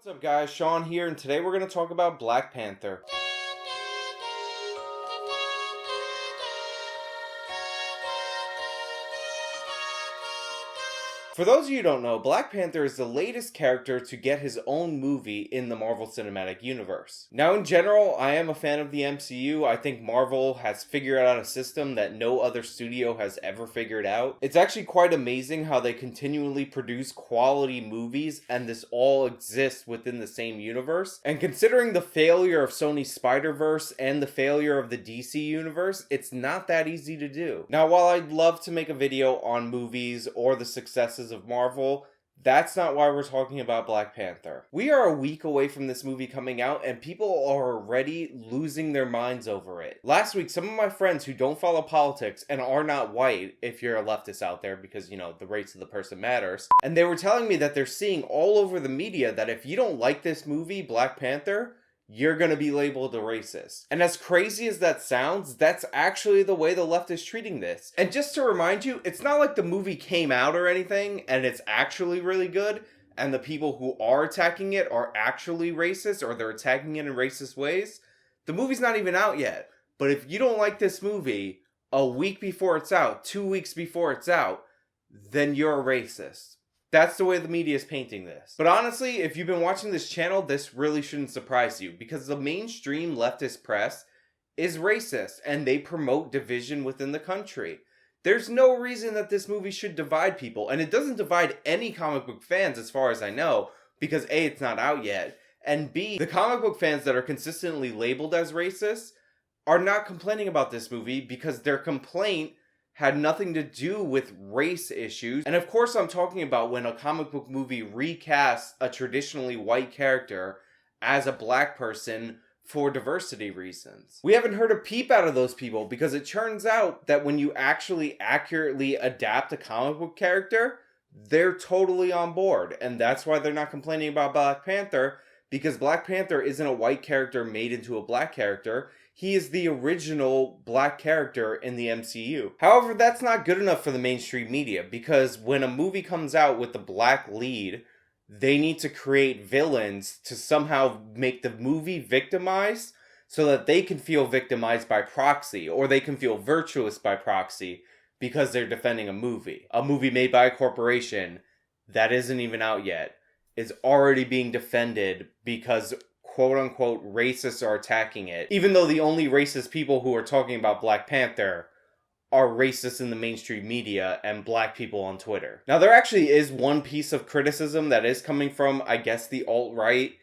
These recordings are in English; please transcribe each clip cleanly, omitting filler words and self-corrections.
What's up guys, Sean here, and today we're going to talk about Black Panther. For those of you who don't know, Black Panther is the latest character to get his own movie in the Marvel Cinematic Universe. Now in general, I am a fan of the MCU. I think Marvel has figured out a system that no other studio has ever figured out. It's actually quite amazing how they continually produce quality movies and this all exists within the same universe. And considering the failure of Sony's Spider-Verse and the failure of the DC universe, it's not that easy to do. Now while I'd love to make a video on movies or the successes of Marvel, that's not why we're talking about Black Panther. We are a week away from this movie coming out and people are already losing their minds over it. Last week, some of my friends who don't follow politics and are not white, if you're a leftist out there, because you know, the race of the person matters, and they were telling me that they're seeing all over the media that if you don't like this movie, Black Panther, you're gonna be labeled a racist. And as crazy as that sounds, that's actually the way the left is treating this. And just to remind you, it's not like the movie came out or anything, and it's actually really good, and the people who are attacking it are actually racist, or they're attacking it in racist ways. The movie's not even out yet. But if you don't like this movie a week before it's out, 2 weeks before it's out, then you're a racist. That's the way the media is painting this. But honestly, if you've been watching this channel, this really shouldn't surprise you, because the mainstream leftist press is racist and they promote division within the country. There's no reason that this movie should divide people, and it doesn't divide any comic book fans as far as I know, because A, it's not out yet, and B, the comic book fans that are consistently labeled as racist are not complaining about this movie because their complaint had nothing to do with race issues. And of course I'm talking about when a comic book movie recasts a traditionally white character as a black person for diversity reasons. We haven't heard a peep out of those people because it turns out that when you actually accurately adapt a comic book character, they're totally on board. And that's why they're not complaining about Black Panther, because Black Panther isn't a white character made into a black character. He is the original black character in the MCU. However, that's not good enough for the mainstream media, because when a movie comes out with a black lead, they need to create villains to somehow make the movie victimized so that they can feel victimized by proxy, or they can feel virtuous by proxy because they're defending a movie. A movie made by a corporation that isn't even out yet is already being defended because quote-unquote racists are attacking it, even though the only racist people who are talking about Black Panther are racists in the mainstream media and black people on Twitter. Now, there actually is one piece of criticism that is coming from, I guess, the alt-right,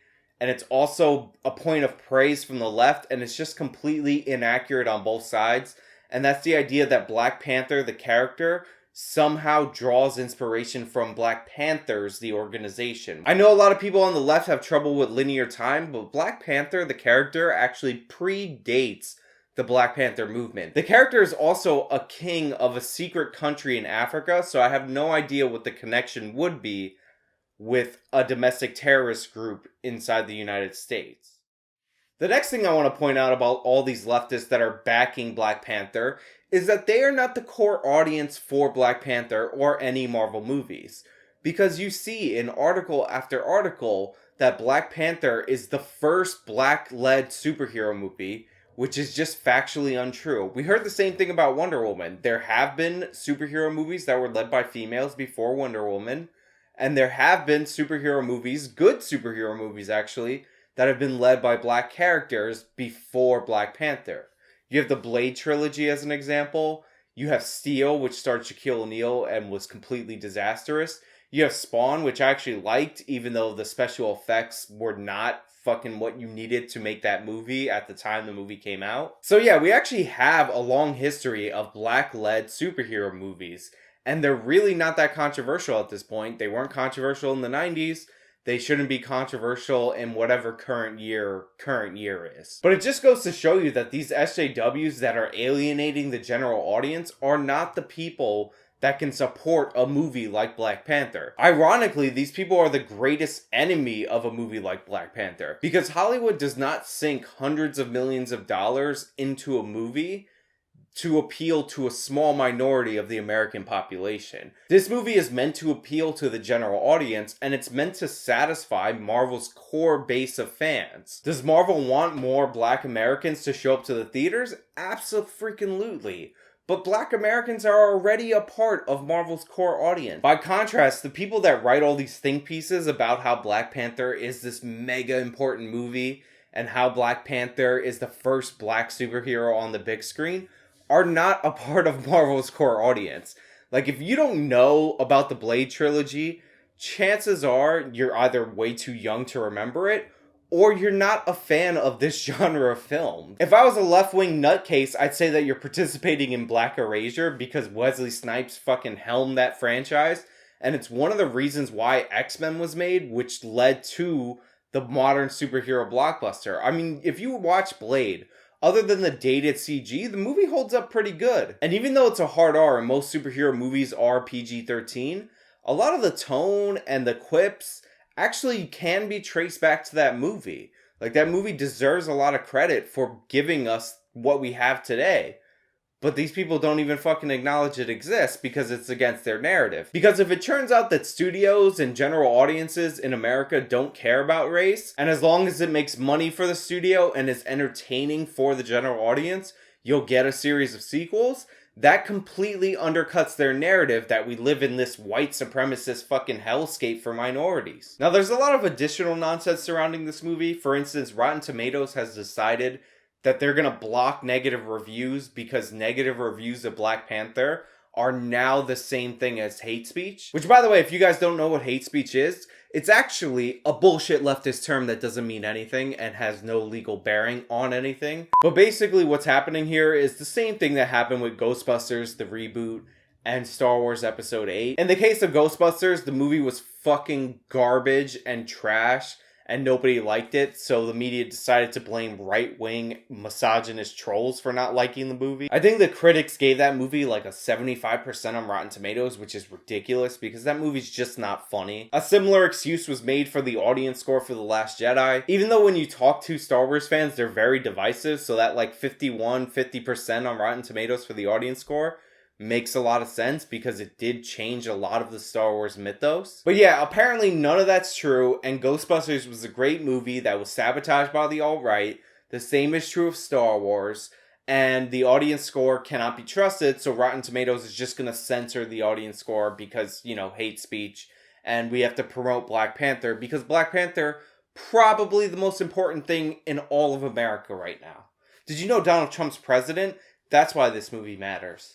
and it's also a point of praise from the left, and it's just completely inaccurate on both sides, and that's the idea that Black Panther, the character, somehow draws inspiration from Black Panthers, the organization. I know a lot of people on the left have trouble with linear time, but Black Panther, the character, actually predates the Black Panther movement. The character is also a king of a secret country in Africa, so I have no idea what the connection would be with a domestic terrorist group inside the United States. The next thing I want to point out about all these leftists that are backing Black Panther is that they are not the core audience for Black Panther or any Marvel movies. Because you see in article after article that Black Panther is the first black-led superhero movie, which is just factually untrue. We heard the same thing about Wonder Woman. There have been superhero movies that were led by females before Wonder Woman, and there have been superhero movies, good superhero movies actually, that have been led by black characters before Black Panther. You have the Blade trilogy as an example. You have Steel, which starred Shaquille O'Neal and was completely disastrous. You have Spawn, which I actually liked, even though the special effects were not fucking what you needed to make that movie at the time the movie came out. So yeah, we actually have a long history of black-led superhero movies, and they're really not that controversial at this point. They weren't controversial in the 90s. They shouldn't be controversial in whatever current year is. But it just goes to show you that these SJWs that are alienating the general audience are not the people that can support a movie like Black Panther. Ironically, these people are the greatest enemy of a movie like Black Panther, because Hollywood does not sink hundreds of millions of dollars into a movie to appeal to a small minority of the American population. This movie is meant to appeal to the general audience, and it's meant to satisfy Marvel's core base of fans. Does Marvel want more Black Americans to show up to the theaters? Abso-freaking-lutely. But Black Americans are already a part of Marvel's core audience. By contrast, the people that write all these think pieces about how Black Panther is this mega important movie and how Black Panther is the first Black superhero on the big screen are not a part of Marvel's core audience. Like, if you don't know about the Blade trilogy, chances are you're either way too young to remember it, or you're not a fan of this genre of film. If I was a left-wing nutcase, I'd say that you're participating in Black Erasure because Wesley Snipes fucking helmed that franchise, and it's one of the reasons why X-Men was made, which led to the modern superhero blockbuster. I mean, if you watch Blade, other than the dated CG, the movie holds up pretty good. And even though it's a hard R and most superhero movies are PG-13, a lot of the tone and the quips actually can be traced back to that movie. Like, that movie deserves a lot of credit for giving us what we have today. But these people don't even fucking acknowledge it exists because it's against their narrative. Because if it turns out that studios and general audiences in America don't care about race, and as long as it makes money for the studio and is entertaining for the general audience, you'll get a series of sequels, that completely undercuts their narrative that we live in this white supremacist fucking hellscape for minorities. Now, there's a lot of additional nonsense surrounding this movie. For instance, Rotten Tomatoes has decided that they're gonna block negative reviews because negative reviews of Black Panther are now the same thing as hate speech. Which, by the way, if you guys don't know what hate speech is, it's actually a bullshit leftist term that doesn't mean anything and has no legal bearing on anything. But basically what's happening here is the same thing that happened with Ghostbusters, the reboot, and Star Wars Episode 8. In the case of Ghostbusters, the movie was fucking garbage and trash, and nobody liked it, so the media decided to blame right-wing misogynist trolls for not liking the movie. I think the critics gave that movie like a 75% on Rotten Tomatoes, which is ridiculous because that movie's just not funny. A similar excuse was made for the audience score for The Last Jedi. Even though when you talk to Star Wars fans, they're very divisive, so that like 50% on Rotten Tomatoes for the audience score makes a lot of sense because it did change a lot of the Star Wars mythos. But yeah, apparently none of that's true, and Ghostbusters was a great movie that was sabotaged by the alt-right. The same is true of Star Wars, and the audience score cannot be trusted, so Rotten Tomatoes is just gonna censor the audience score because, you know, hate speech, and we have to promote Black Panther because Black Panther, probably the most important thing in all of America right now. Did you know Donald Trump's president? That's why this movie matters.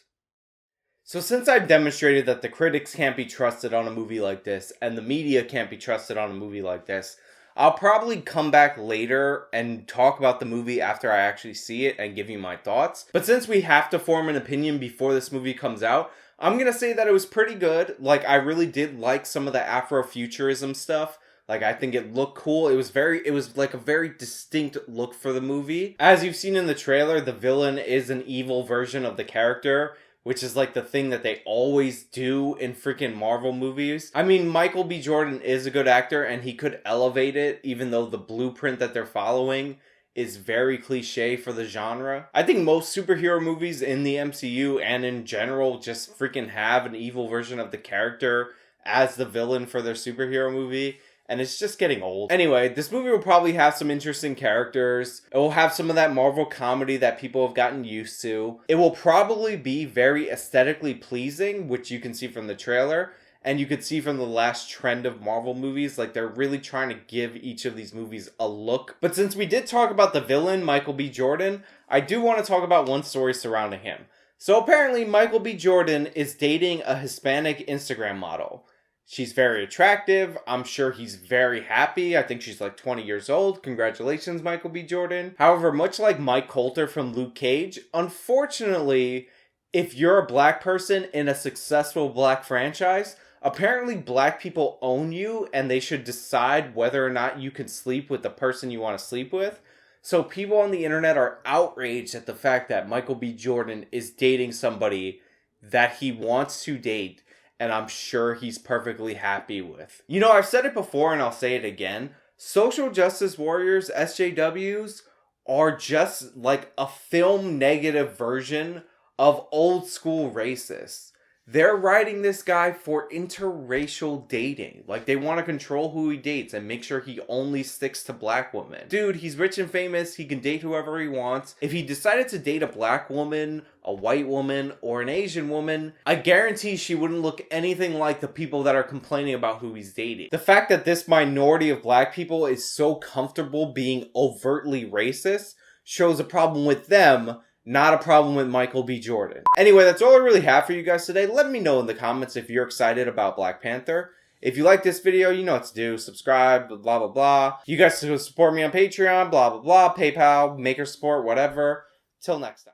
So since I've demonstrated that the critics can't be trusted on a movie like this, and the media can't be trusted on a movie like this, I'll probably come back later and talk about the movie after I actually see it and give you my thoughts. But since we have to form an opinion before this movie comes out, I'm gonna say that it was pretty good. Like, I really did like some of the Afrofuturism stuff. Like, I think it looked cool. It was like a very distinct look for the movie. As you've seen in the trailer, the villain is an evil version of the character, which is like the thing that they always do in freaking Marvel movies. I mean, Michael B. Jordan is a good actor and he could elevate it, even though the blueprint that they're following is very cliche for the genre. I think most superhero movies in the MCU and in general just freaking have an evil version of the character as the villain for their superhero movie. And it's just getting old. Anyway, this movie will probably have some interesting characters. It will have some of that Marvel comedy that people have gotten used to. It will probably be very aesthetically pleasing, which you can see from the trailer. And you could see from the last trend of Marvel movies, like they're really trying to give each of these movies a look. But since we did talk about the villain, Michael B. Jordan, I do want to talk about one story surrounding him. So apparently Michael B. Jordan is dating a Hispanic Instagram model. She's very attractive. I'm sure he's very happy. I think she's like 20 years old. Congratulations, Michael B. Jordan. However, much like Mike Coulter from Luke Cage, unfortunately, if you're a black person in a successful black franchise, apparently black people own you and they should decide whether or not you can sleep with the person you want to sleep with. So people on the internet are outraged at the fact that Michael B. Jordan is dating somebody that he wants to date, and I'm sure he's perfectly happy with. You know, I've said it before and I'll say it again. Social justice warriors, SJWs, are just like a film negative version of old school racists. They're writing this guy for interracial dating. Like, they want to control who he dates and make sure he only sticks to black women. Dude, he's rich and famous. He can date whoever he wants. If he decided to date a black woman, a white woman, or an Asian woman, I guarantee she wouldn't look anything like the people that are complaining about who he's dating. The fact that this minority of black people is so comfortable being overtly racist shows a problem with them, not a problem with Michael B. Jordan. Anyway, that's all I really have for you guys today. Let me know in the comments if you're excited about Black Panther. If you like this video, you know what to do. Subscribe, blah, blah, blah. You guys support me on Patreon, blah, blah, blah. PayPal, Maker Support, whatever. Till next time.